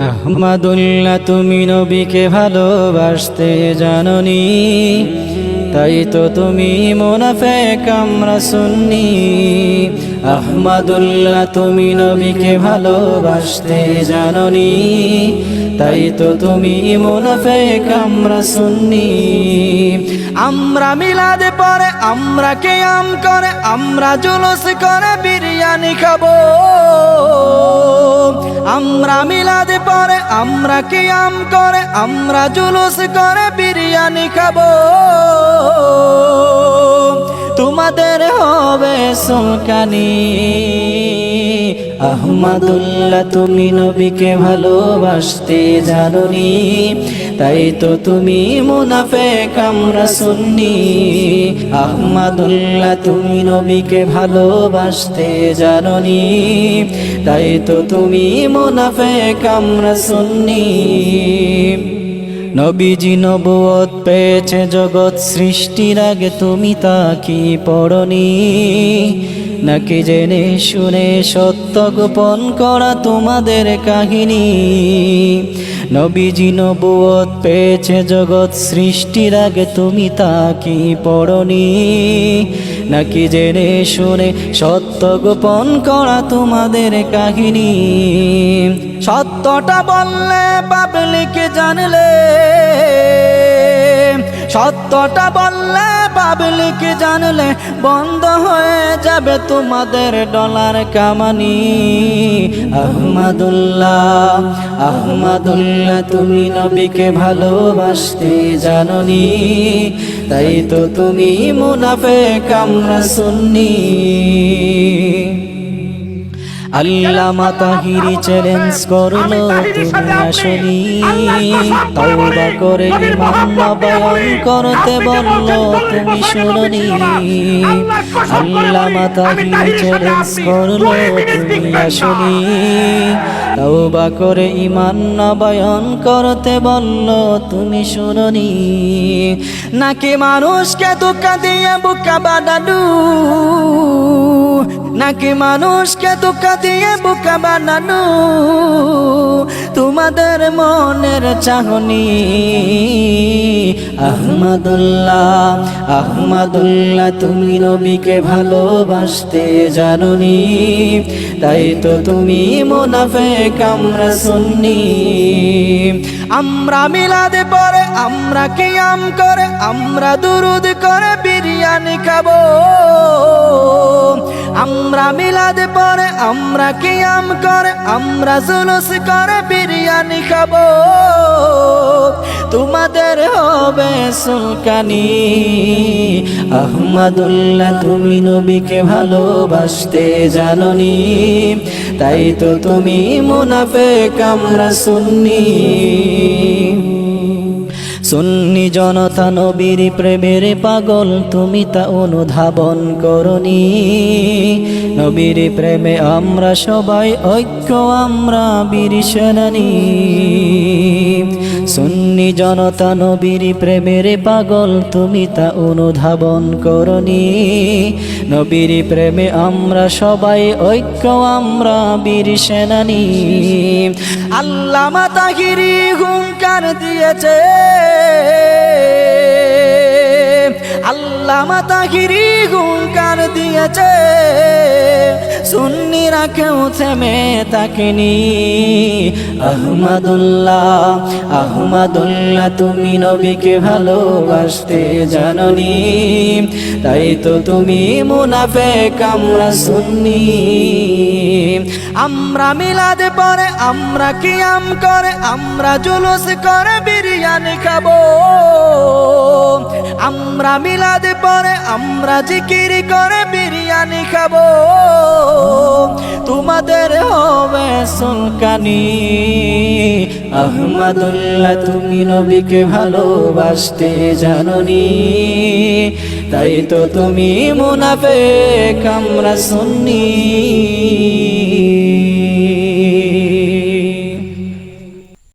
আহমাদুল্লাহ তুমি নবীকে ভালোবাসতে জানোনি, তাই তো তুমি মুনাফিক আমরা সুন্নি। আহমাদুল্লাহ তুমি নবীকে ভালোবাসতে জানোনি, তাই তো তুমি মুনাফিক আমরা সুন্নি। আমরা মিলাদে পরে, আমরা কিয়াম করে, আমরা জুলুস করে বিরিয়ানি খাবো। আমরা মিলাদে পরে, আমরা কিয়াম করে, আমরা জুলুস করে বিরিয়ানি খাবো। তোমাদের হবে সুলকানি। আহমাদুল্লাহ তুমি নবীকে ভালোবাসতে জানোনি, তাই তো তুমি মুনাফিক আমরা সুন্নি। আহমাদুল্লাহ তুমি নবীকে ভালোবাসতে জানোনি, তাই তো তুমি মুনাফিক আমরা সুন্নি। নবীজি নবুয়ত পেয়েছে জগৎ সৃষ্টির আগে, তুমি তা কি পড়নি? নাকি জেনে শুনে সত্য গোপন করা তোমাদের কাহিনী? নবীজি নবুয়ত পেয়েছে জগৎ সৃষ্টির আগে, তুমি তা কি পড়নি? নাকি জেনে শুনে সত্য গোপন করা তোমাদের কাহিনী? সত্যটা বললে পাবলিক জানলে, সত্যটা বললে পাবলিক জানলে বন্ধ হয়ে যাবে তোমাদের ডলার কামানি। আহমাদুল্লাহ, আহমাদুল্লাহ তুমি নবীকে ভালোবাসতে জানোনি, তাই তো তুমি মুনাফিক আমরা সুন্নি। আল্লামা তাহিরি চ্যালেঞ্জ করলো তুমি আসনি, তওবা করে ঈমান নবায়ন করতে বললো তুমি শুনোনি। আল্লামা তাহিরি চ্যালেঞ্জ করলো তুমি আসনি, তওবা করে ঈমান নবায়ন করতে বললো তুমি শুনোনি। নাকি মানুষকে ধোঁকা দিয়ে বোকা বানানো, নাকি মানুষকে ধোঁকা দিয়ে বোকা বানানো তোমাদের মনের চাহনি। আহমাদুল্লাহ, আহমাদুল্লাহ তুমি নবীকে ভালোবাসতে জানোনি, তাই তো তুমি মুনাফিক আমরা সুন্নি। আমরা মিলাদে পরে, আমরা কিয়াম করে, আমরা দুরুদ করে বিরিয়ানি খাবো। আমরা মিলাদে পরে, আমরা কিয়াম করে, আমরা জুলুস করে বিরিয়ানি খাবো। তোমাদের হবে সুলকানি। আহমাদুল্লাহ তুমি নবীকে ভালোবাসতে জানোনি, তাই তো তুমি মুনাফিক আমরা সুন্নি। সুন্নি জনতা নবীর প্রেমের পাগল, তুমি তা অনুধাবন করনি। নবীর প্রেমে আমরা সবাই ঐক্য, আমরা বীর সেনানী। সুন্নি জনতা নবীর প্রেমের পাগল, তুমি তা অনুধাবন করনি। নবীর প্রেমে আমরা সবাই ঐক্য, আমরা বীর সেনানী। আল্লামা তাহিরি হুঙ্কার দিয়েছে, আল্লামা তাহিরি হুঙ্কার দিয়েছে, সুন্নিরা কেউ থেমে থাকেনি। আহমাদুল্লাহ, আহমাদুল্লাহ তুমি নবীকে ভালোবাসতে জানোনি, তাই তো তুমি মুনাফিক আমরা সুন্নি। আমরা মিলাদে পরে, আমরা কিয়াম করে, আমরা জুলুস করে বিরিয়ানি খাবো। আমরা মিলাদে পরে, আমরা জিকির করে বিরিয়ানি খাবো। তোমাদের হবে সুলকানি। আহমাদুল্লাহ তুমি নবীকে ভালোবাসতে জানোনি, তাই তো তুমি মুনাফিক আমরা সুন্নি।